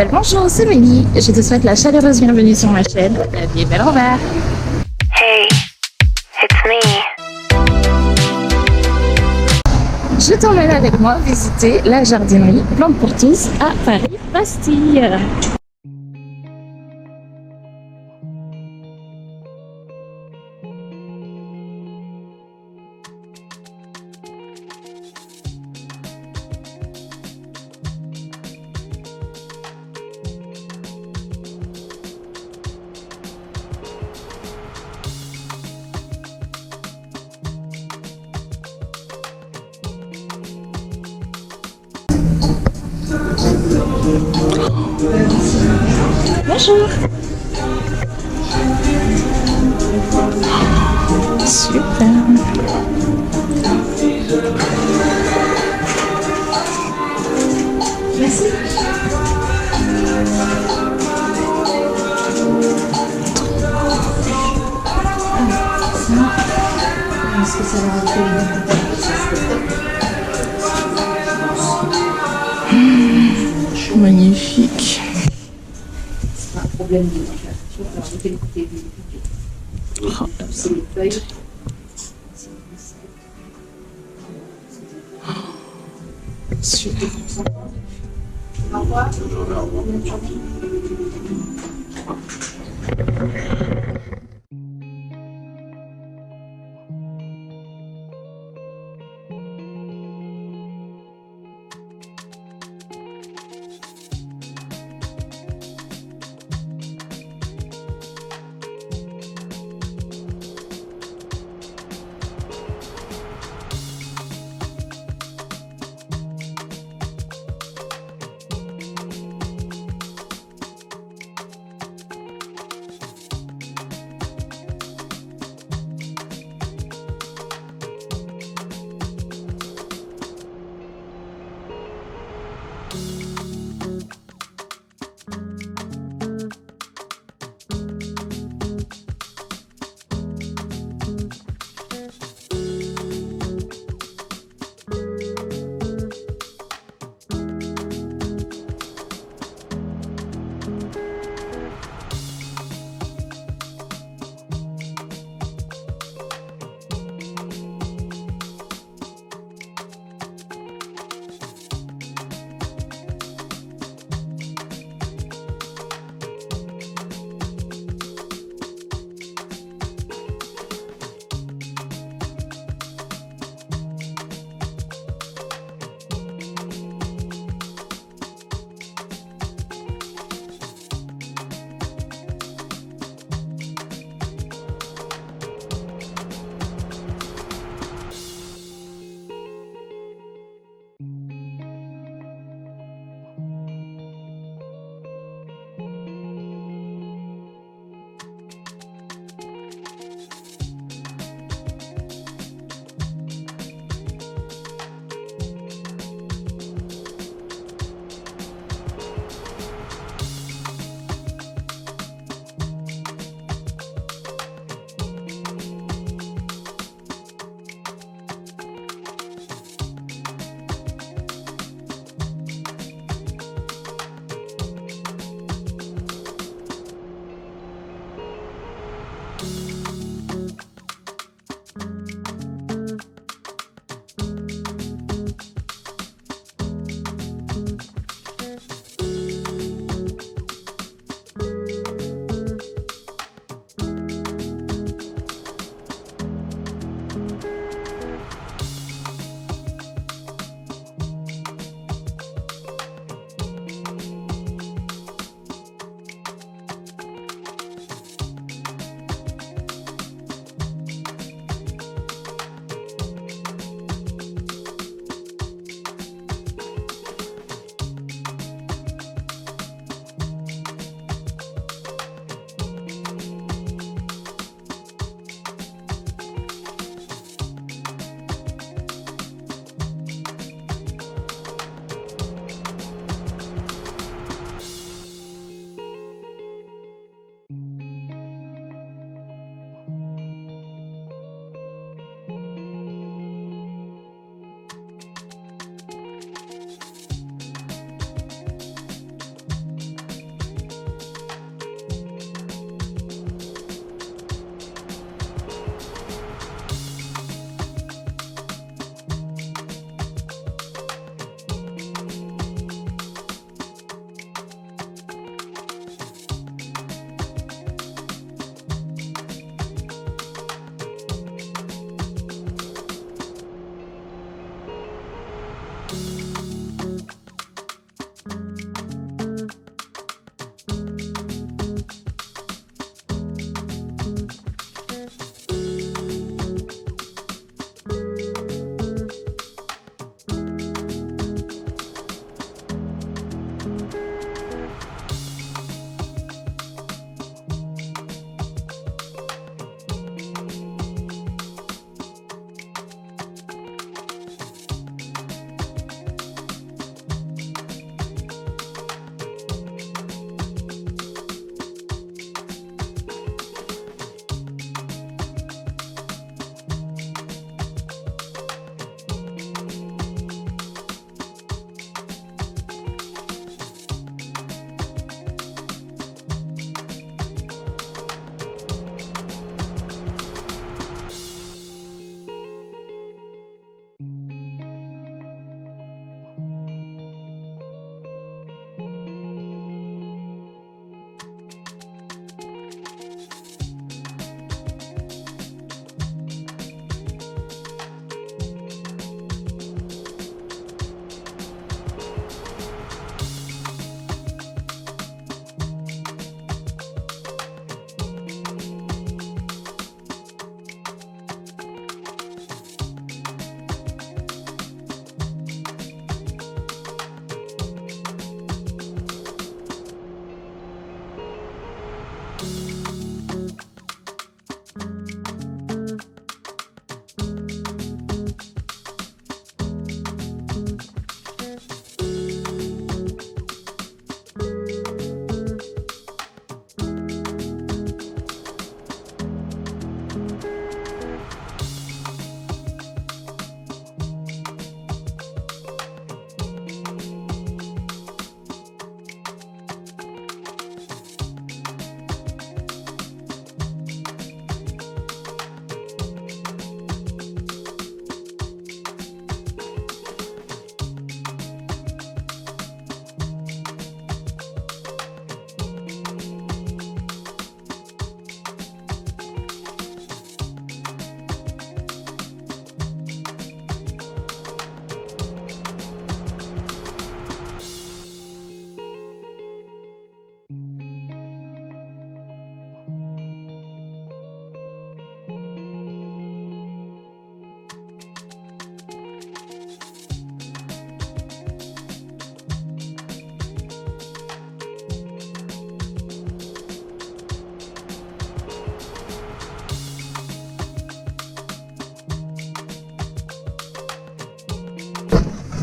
Bonjour, c'est Mélie. Je te souhaite la chaleureuse bienvenue sur ma chaîne. La vie est belle en vert. Hey, it's me. Je t'emmène avec moi visiter la jardinerie Plantes pour tous à Paris-Bastille. Bonjour. Super. Merci. Est-ce que ça va magnifique. C'est pas un problème de inflation. Alors, je vais l'écouter. C'est les feuilles. Super. Au revoir.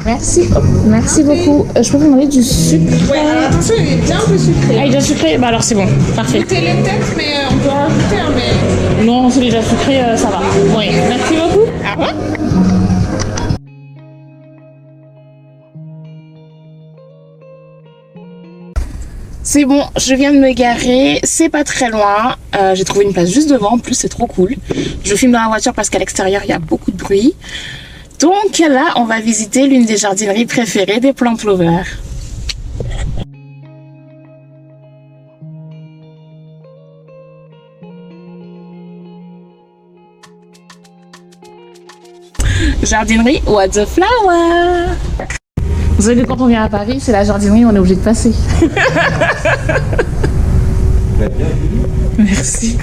Merci, merci beaucoup. Je peux vous demander du sucre? Ouais, alors attention, il est bien un peu sucré. Ah, il est déjà sucré? Bah alors c'est bon, parfait. Goûtez-le peut-être, mais on peut en rajouter un, mais... Non, c'est déjà sucré, ça va. Oui, merci beaucoup. Au revoir. C'est bon, je viens de me garer, c'est pas très loin. J'ai trouvé une place juste devant, en plus c'est trop cool. Je filme dans la voiture parce qu'à l'extérieur il y a beaucoup de bruit. Donc là, on va visiter l'une des jardineries préférées des plant lovers. Jardinerie What the Flower. Vous savez que quand on vient à Paris, c'est la jardinerie, on est obligé de passer. Merci.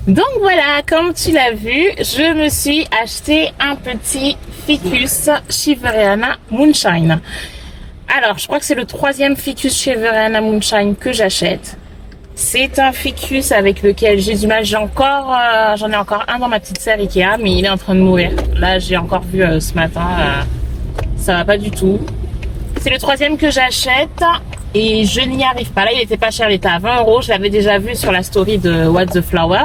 Donc voilà, comme tu l'as vu, je me suis acheté un petit ficus Chiveriana Moonshine. Alors, je crois que c'est le 3e ficus Chiveriana Moonshine que j'achète. C'est un ficus avec lequel j'ai du mal. J'en ai encore un dans ma petite serre Ikea, mais il est en train de mourir. Là, j'ai encore vu ce matin, ça va pas du tout. C'est le 3e que j'achète et je n'y arrive pas. Là, il était pas cher, il était à 20 €. Je l'avais déjà vu sur la story de What the Flower.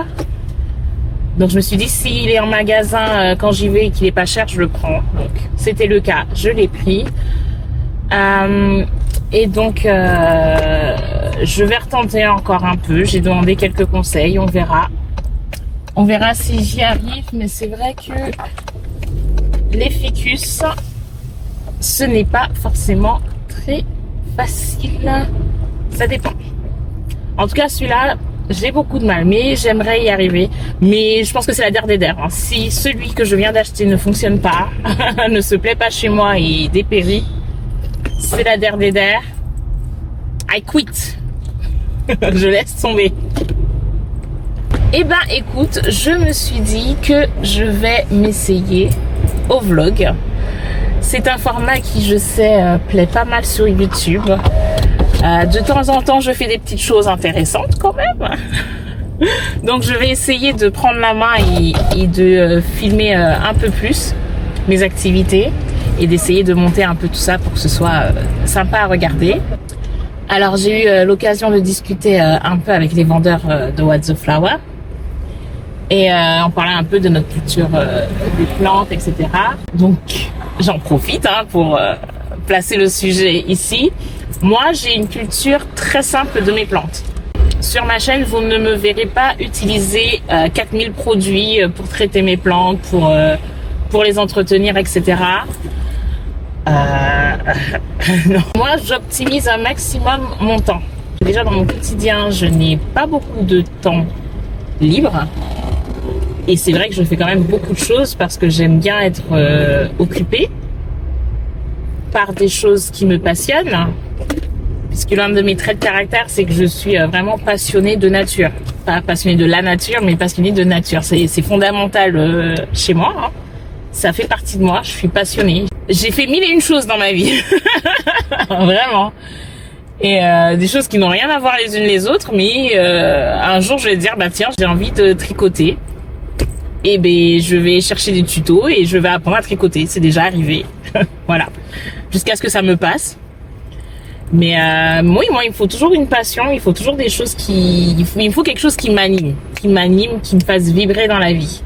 Donc, je me suis dit, s'il est en magasin quand j'y vais et qu'il est pas cher, je le prends. Donc, c'était le cas. Je l'ai pris. Et donc, je vais retenter encore un peu. J'ai demandé quelques conseils, on verra. On verra si j'y arrive, mais c'est vrai que les ficus, ce n'est pas forcément très facile. Ça dépend. En tout cas, celui-là, j'ai beaucoup de mal, mais j'aimerais y arriver. Mais je pense que c'est la der des der. Si celui que je viens d'acheter ne fonctionne pas, ne se plaît pas chez moi et dépérit, c'est la der des der. I quit. Je laisse tomber. Eh ben, écoute, je me suis dit que je vais m'essayer au vlog. C'est un format qui, je sais, plaît pas mal sur YouTube. De temps en temps, je fais des petites choses intéressantes quand même. Donc, je vais essayer de prendre la main et de filmer un peu plus mes activités et d'essayer de monter un peu tout ça pour que ce soit sympa à regarder. Alors, j'ai eu l'occasion de discuter un peu avec les vendeurs de What the Flower et on parlait un peu de notre culture des plantes, etc. Donc, j'en profite pour placer le sujet ici. Moi, j'ai une culture très simple de mes plantes. Sur ma chaîne, vous ne me verrez pas utiliser 4000 produits pour traiter mes plantes, pour les entretenir, etc. Non. Moi, j'optimise un maximum mon temps. Déjà, dans mon quotidien, je n'ai pas beaucoup de temps libre. Et c'est vrai que je fais quand même beaucoup de choses parce que j'aime bien être occupée par des choses qui me passionnent. Puisque l'un de mes traits de caractère, c'est que je suis vraiment passionnée de nature. Pas passionnée de la nature, mais passionnée de nature. C'est fondamental chez moi. Hein. Ça fait partie de moi, je suis passionnée. J'ai fait 1001 choses dans ma vie. Vraiment. Et des choses qui n'ont rien à voir les unes les autres, mais un jour je vais dire, bah tiens, j'ai envie de tricoter. Et ben je vais chercher des tutos et je vais apprendre à tricoter. C'est déjà arrivé. Voilà. Jusqu'à ce que ça me passe. Mais moi, il me faut toujours une passion, il faut toujours des choses il me faut quelque chose qui m'anime, qui me fasse vibrer dans la vie.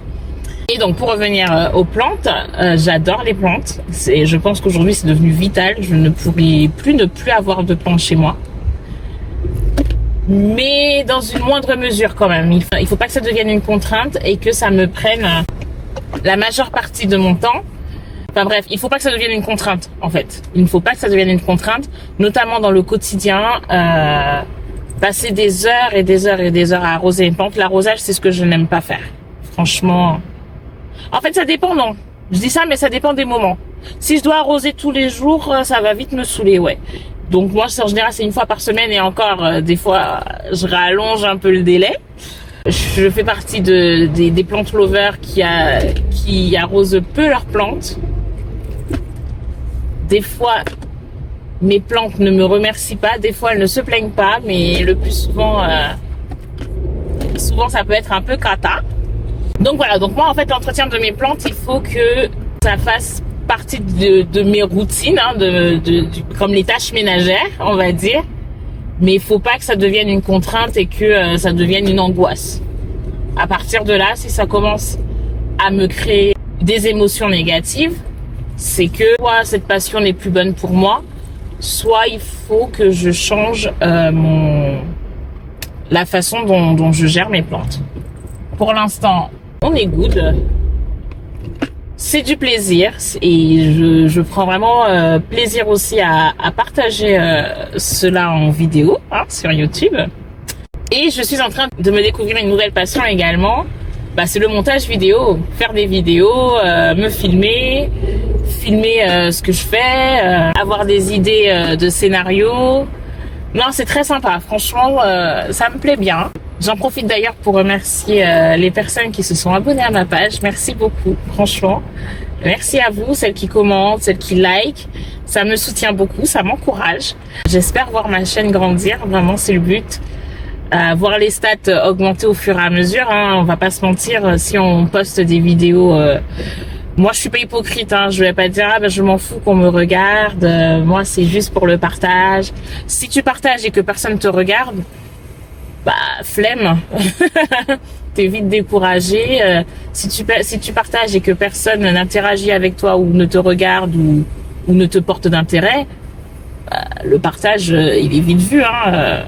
Et donc pour revenir aux plantes, j'adore les plantes. Je pense qu'aujourd'hui c'est devenu vital. Je ne pourrais plus ne plus avoir de plantes chez moi. Mais dans une moindre mesure quand même. Il faut pas que ça devienne une contrainte et que ça me prenne la majeure partie de mon temps. Enfin bref, il faut pas que ça devienne une contrainte en fait. Il ne faut pas que ça devienne une contrainte, notamment dans le quotidien. Passer des heures et des heures et des heures à arroser une plante. L'arrosage, c'est ce que je n'aime pas faire. Franchement. En fait, ça dépend, non. Je dis ça, mais ça dépend des moments. Si je dois arroser tous les jours, ça va vite me saouler, ouais. Donc moi, en général, c'est une fois par semaine et encore, des fois, je rallonge un peu le délai. Je fais partie des plantes lovers qui arrosent peu leurs plantes. Des fois, mes plantes ne me remercient pas. Des fois, elles ne se plaignent pas, mais le plus souvent, ça peut être un peu cata. Donc voilà, donc moi en fait l'entretien de mes plantes, il faut que ça fasse partie de mes routines, hein, comme les tâches ménagères, on va dire. Mais il faut pas que ça devienne une contrainte et que ça devienne une angoisse. À partir de là, si ça commence à me créer des émotions négatives, c'est que soit cette passion n'est plus bonne pour moi, soit il faut que je change la façon dont je gère mes plantes. Pour l'instant, on est good. C'est du plaisir et je prends vraiment plaisir aussi à partager cela en vidéo sur YouTube. Et je suis en train de me découvrir une nouvelle passion également. C'est le montage vidéo. Faire des vidéos, me filmer ce que je fais, avoir des idées de scénarios. Non, c'est très sympa. Franchement, ça me plaît bien. J'en profite d'ailleurs pour remercier les personnes qui se sont abonnées à ma page. Merci beaucoup, franchement. Merci à vous, celles qui commentent, celles qui like. Ça me soutient beaucoup, ça m'encourage. J'espère voir ma chaîne grandir, vraiment c'est le but. Voir les stats augmenter au fur et à mesure, hein. On va pas se mentir, si on poste des vidéos... moi je suis pas hypocrite, hein. Je vais pas dire ah ben je m'en fous qu'on me regarde, moi c'est juste pour le partage. Si tu partages et que personne te regarde, bah flemme. T'es vite découragé. Si tu partages et que personne n'interagit avec toi ou ne te regarde ou ne te porte d'intérêt, le partage il est vite vu, hein.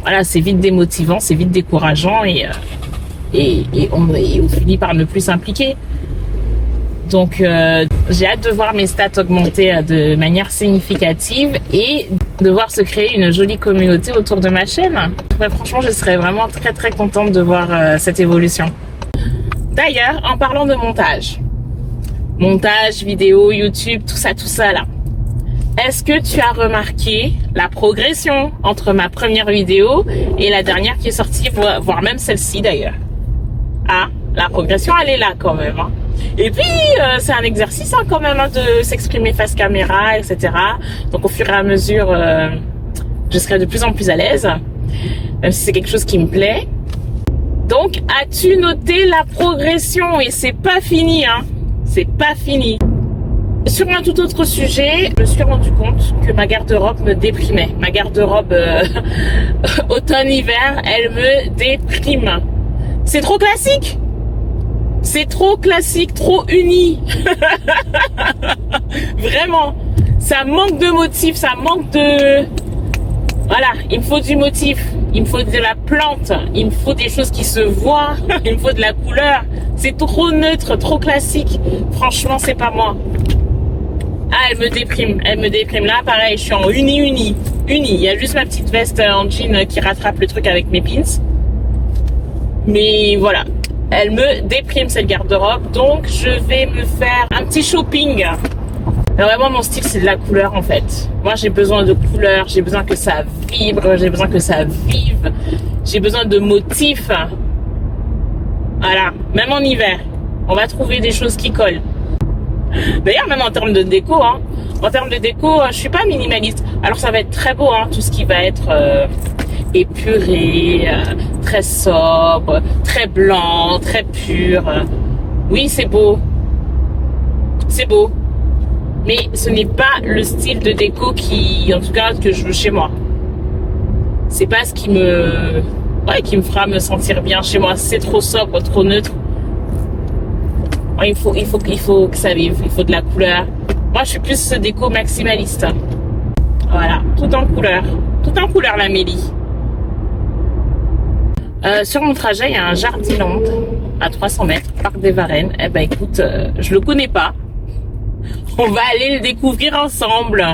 Voilà, c'est vite démotivant, c'est vite décourageant et on finit par ne plus s'impliquer. Donc j'ai hâte de voir mes stats augmenter de manière significative et de voir se créer une jolie communauté autour de ma chaîne. Ouais, franchement, je serais vraiment très très contente de voir cette évolution. D'ailleurs, en parlant de montage vidéo, YouTube, tout ça là. Est-ce que tu as remarqué la progression entre ma première vidéo et la dernière qui est sortie, voire même celle-ci d'ailleurs? Ah, la progression elle est là quand même, hein. Et puis c'est un exercice hein, quand même hein, de s'exprimer face caméra, etc. Donc au fur et à mesure, je serai de plus en plus à l'aise, même si c'est quelque chose qui me plaît. Donc as-tu noté la progression? Et c'est pas fini, hein. C'est pas fini. Sur un tout autre sujet, je me suis rendu compte que ma garde-robe me déprimait. Ma garde-robe automne-hiver, elle me déprime. C'est trop classique. C'est trop classique, trop uni. Vraiment. Ça manque de motif, ça manque de... Voilà, il me faut du motif. Il me faut de la plante. Il me faut des choses qui se voient. Il me faut de la couleur. C'est trop neutre, trop classique. Franchement, c'est pas moi. Ah, elle me déprime. Là, pareil, je suis en uni. Il y a juste ma petite veste en jean qui rattrape le truc avec mes pins. Mais voilà, elle me déprime cette garde-robe. Donc, je vais me faire un petit shopping. Alors, vraiment, mon style, c'est de la couleur, en fait. Moi, j'ai besoin de couleur. J'ai besoin que ça vibre. J'ai besoin que ça vive. J'ai besoin de motifs. Voilà, même en hiver, on va trouver des choses qui collent. D'ailleurs, même en termes de déco, hein, je suis pas minimaliste. Alors ça va être très beau, hein, tout ce qui va être épuré, très sobre, très blanc, très pur. Oui, c'est beau. Mais ce n'est pas le style de déco en tout cas, que je veux chez moi. C'est pas ce qui me fera me sentir bien chez moi. C'est trop sobre, trop neutre. Il faut que ça vive, il faut de la couleur. Moi, je suis plus déco maximaliste. Voilà, tout en couleur la Mélie. Sur mon trajet, il y a un Jardiland à 300 mètres, parc des Varennes. Eh ben, écoute, je le connais pas. On va aller le découvrir ensemble.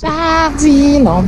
Jardiland.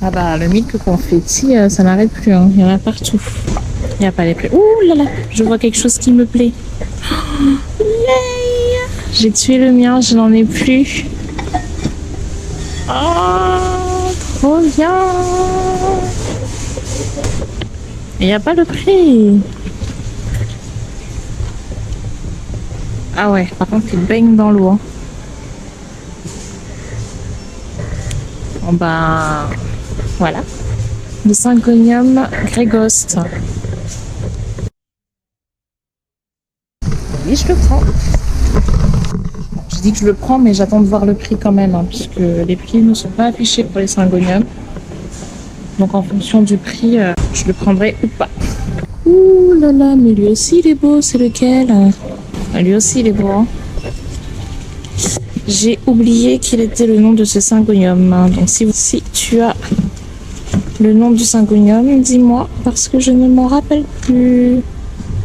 Ah bah le milk confetti, ça n'arrête plus, hein. Il y en a partout. Il n'y a pas les prix. Ouh là là, je vois quelque chose qui me plaît. Oh, yay! J'ai tué le mien, je n'en ai plus. Oh, trop bien! Il n'y a pas le prix. Ah ouais, par contre il baigne dans l'eau, hein. Ben, voilà. Le Syngonium Grégoste. Oui, je le prends. Bon, je dis que je le prends, mais j'attends de voir le prix quand même, hein, puisque les prix ne sont pas affichés pour les Syngonium. Donc en fonction du prix, je le prendrai ou pas. Ouh là là, mais lui aussi il est beau, c'est lequel? Lui aussi il est beau. Hein. J'ai oublié quel était le nom de ce Syngonium. Hein. Donc si tu as le nom du Syngonium, dis-moi, parce que je ne m'en rappelle plus.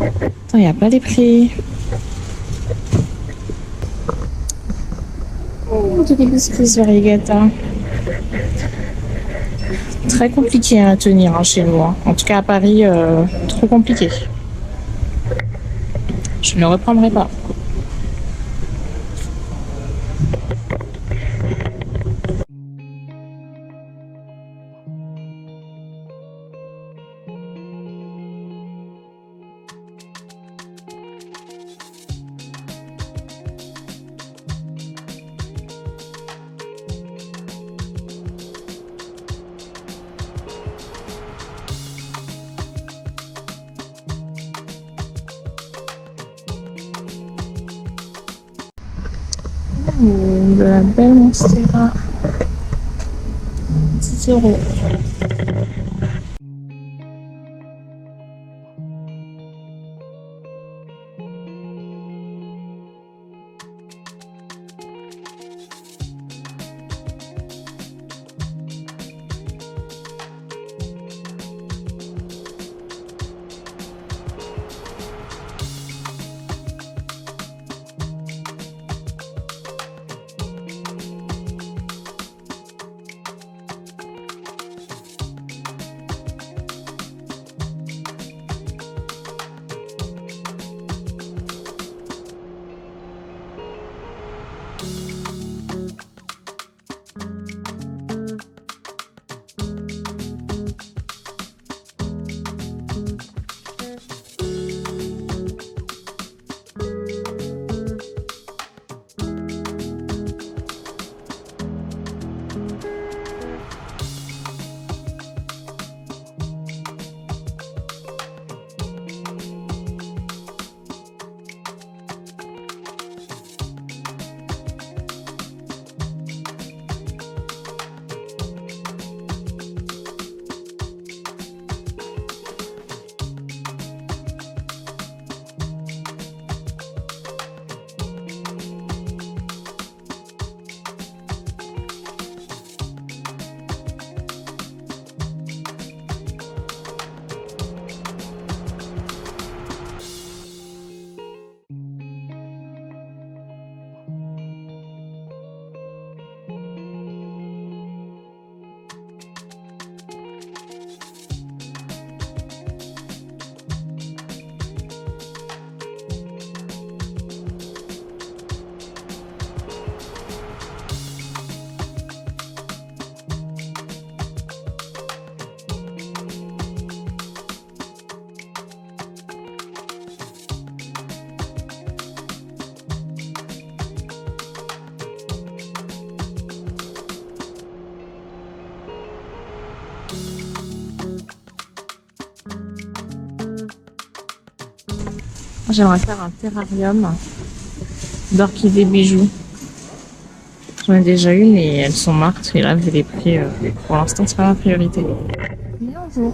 Attends, il n'y a pas les prix. Oh, de l'hibiscus variegata. Très compliqué à tenir chez nous. Hein. En tout cas à Paris, trop compliqué. Je ne le reprendrai pas. De la belle Monstera. 10 €. J'aimerais faire un terrarium d'orchidées bijoux. J'en ai déjà une et elles sont mortes. Et là, vu les prix, pour l'instant, c'est pas ma priorité. Mais un jour.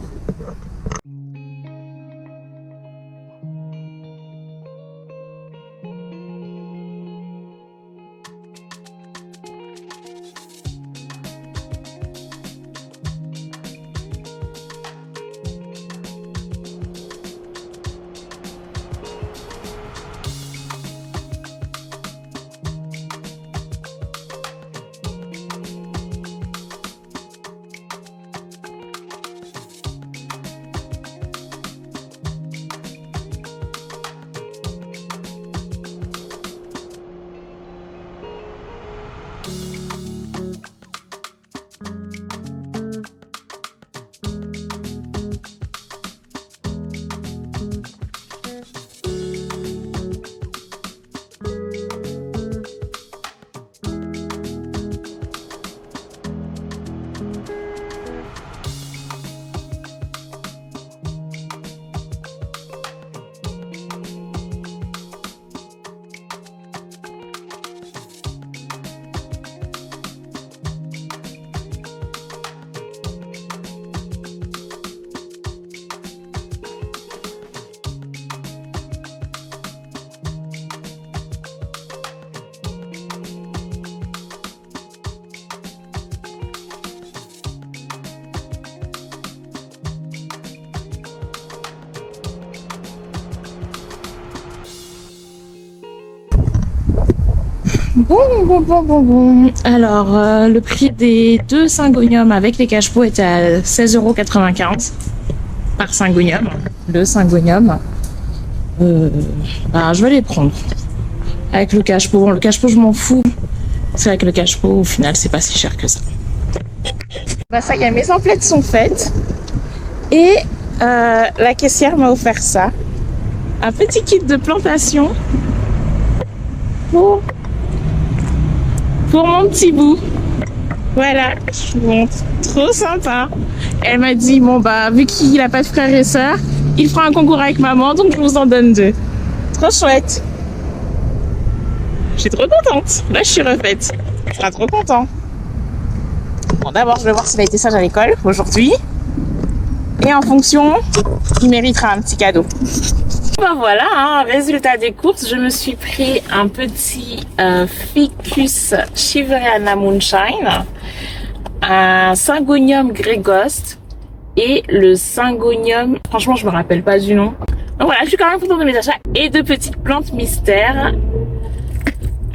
Bon. Alors, le prix des 2 syngoniums avec les cache-pots était à 16,95 € par syngonium. Le syngonium. Je vais les prendre. Avec le cache-pot. Bon, le cache-pot, je m'en fous. C'est vrai que le cache-pot, au final, c'est pas si cher que ça. Ça y est, mes emplettes sont faites. Et la caissière m'a offert ça. Un petit kit de plantation pour mon petit bout. Voilà, je vous montre. Trop sympa. Elle m'a dit, vu qu'il a pas de frères et sœurs, il fera un concours avec maman, donc je vous en donne 2. Trop chouette. Je suis trop contente. Là, je suis refaite. Je serai trop content. Bon, d'abord, je vais voir s'il a été sage à l'école aujourd'hui. Et en fonction, il méritera un petit cadeau. Voilà, résultat des courses, je me suis pris un petit Ficus Shiveriana Moonshine, un Syngonium Grey Ghost et le Syngonium, franchement je me rappelle pas du nom. Donc voilà, je suis quand même contente de mes achats et de petites plantes mystères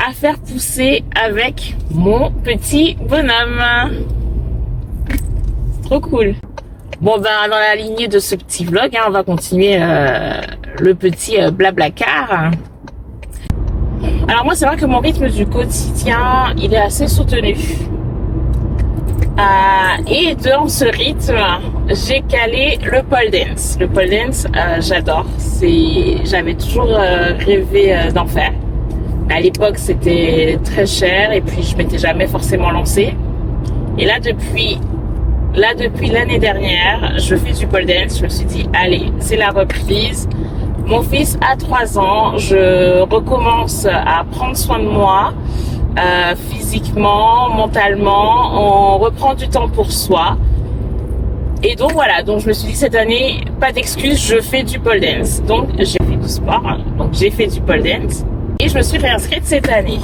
à faire pousser avec mon petit bonhomme. Trop cool. Bon dans la lignée de ce petit vlog, on va continuer le petit blablacar. Alors moi c'est vrai que mon rythme du quotidien il est assez soutenu. Et dans ce rythme, j'ai calé le pole dance. Le pole dance, j'adore. J'avais toujours rêvé d'en faire. À l'époque c'était très cher et puis je m'étais jamais forcément lancée. Et là depuis l'année dernière, je fais du pole dance. Je me suis dit, allez, c'est la reprise. Mon fils a 3 ans. Je recommence à prendre soin de moi, physiquement, mentalement. On reprend du temps pour soi. Et donc voilà, donc je me suis dit cette année, pas d'excuses, je fais du pole dance. Donc j'ai fait du sport, donc j'ai fait du pole dance. Et je me suis réinscrite cette année.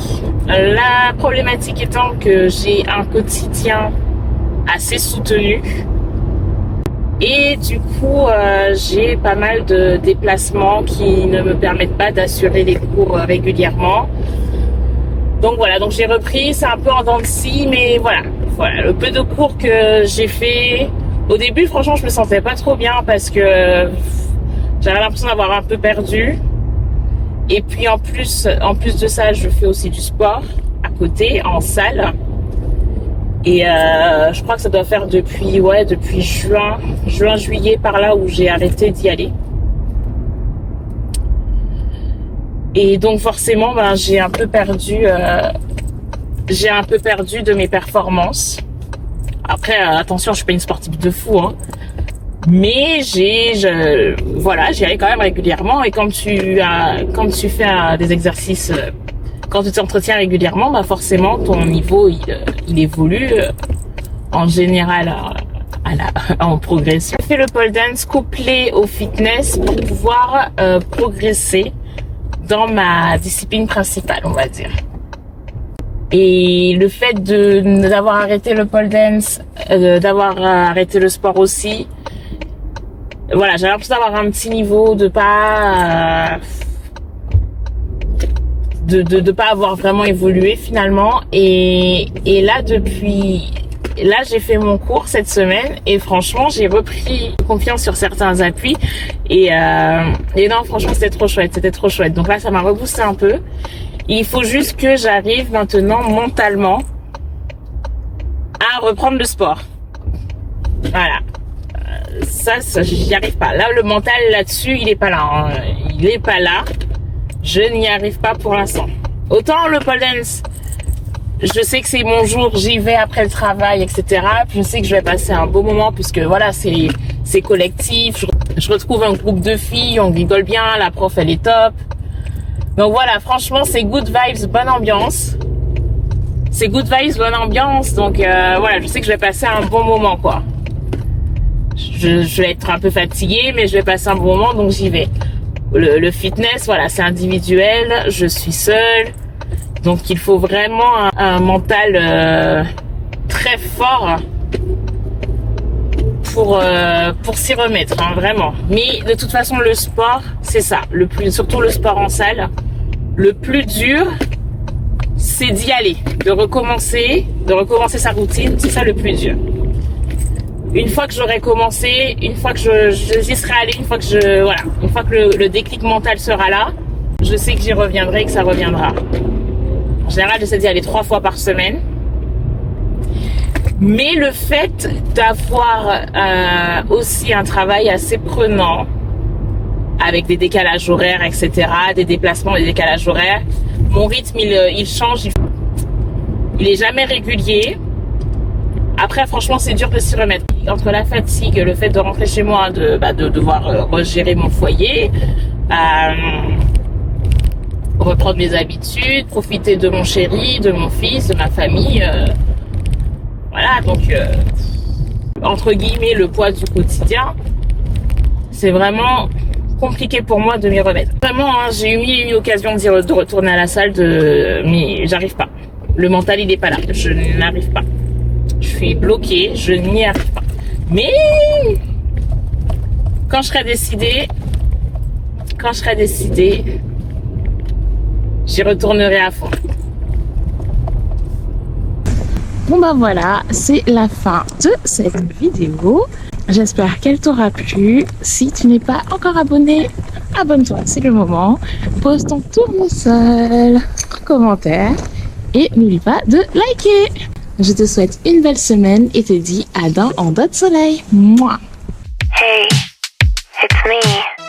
La problématique étant que j'ai un quotidien assez soutenu et du coup j'ai pas mal de déplacements qui ne me permettent pas d'assurer les cours régulièrement. Donc voilà, donc j'ai repris, c'est un peu en dents de scie, mais voilà, le peu de cours que j'ai fait. Au début franchement je me sentais pas trop bien parce que j'avais l'impression d'avoir un peu perdu. Et puis en plus de ça, je fais aussi du sport à côté, en salle. Et je crois que ça doit faire depuis juin, juillet par là où j'ai arrêté d'y aller. Et donc forcément, j'ai un peu perdu de mes performances. Après, attention, je suis pas une sportive de fou, mais j'y allais quand même régulièrement. Et quand tu fais des exercices, quand tu t'entretiens régulièrement, forcément ton niveau il évolue en général en progression. J'ai fait le pole dance couplé au fitness pour pouvoir progresser dans ma discipline principale, on va dire. Et le fait d'avoir arrêté le pole dance, d'avoir arrêté le sport aussi, voilà, j'ai l'impression d'avoir un petit niveau, de pas avoir vraiment évolué finalement. Et là j'ai fait mon cours cette semaine et franchement j'ai repris confiance sur certains appuis et non, franchement c'était trop chouette. Donc là ça m'a reboosté un peu. Il faut juste que j'arrive maintenant mentalement à reprendre le sport. Voilà. Ça j'y arrive pas. Là, le mental là-dessus, il est pas là. Il est pas là. Je n'y arrive pas pour l'instant. Autant le pole dance, je sais que c'est mon jour, j'y vais après le travail, etc. Je sais que je vais passer un beau moment puisque voilà, c'est collectif. Je retrouve un groupe de filles, on rigole bien, la prof elle est top. Donc voilà, franchement, c'est good vibes, bonne ambiance. Donc voilà, je sais que je vais passer un bon moment, quoi. Je vais être un peu fatiguée, mais je vais passer un bon moment, donc j'y vais. Le fitness, voilà, c'est individuel, je suis seule. Donc il faut vraiment un mental très fort pour s'y remettre, vraiment. Mais de toute façon, le sport, c'est ça. Surtout le sport en salle. Le plus dur, c'est d'y aller, de recommencer sa routine. C'est ça le plus dur. Une fois que j'aurai commencé, une fois que j'y serai allée, une fois que le déclic mental sera là, je sais que j'y reviendrai et que ça reviendra. En général, j'essaie d'y aller 3 fois par semaine. Mais le fait d'avoir aussi un travail assez prenant, avec des décalages horaires, etc., des déplacements, des décalages horaires, mon rythme, il change. Il est jamais régulier. Après, franchement, c'est dur de s'y remettre. Entre la fatigue, le fait de rentrer chez moi, de devoir regérer mon foyer, reprendre mes habitudes, profiter de mon chéri, de mon fils, de ma famille. Voilà, donc, entre guillemets, le poids du quotidien, c'est vraiment compliqué pour moi de m'y remettre. Vraiment, hein, j'ai eu mille et une occasions de retourner à la salle, mais j'arrive pas. Le mental, il est pas là. Je n'arrive pas. Je suis bloquée, je n'y arrive pas. Mais quand je serai décidée, j'y retournerai à fond. Bon bah voilà, c'est la fin de cette vidéo. J'espère qu'elle t'aura plu. Si tu n'es pas encore abonné, abonne-toi, c'est le moment. Pose ton tournesol, commentaire et n'oublie pas de liker. Je te souhaite une belle semaine et te dis à dans en bas de soleil. Mouah. Hey, it's me.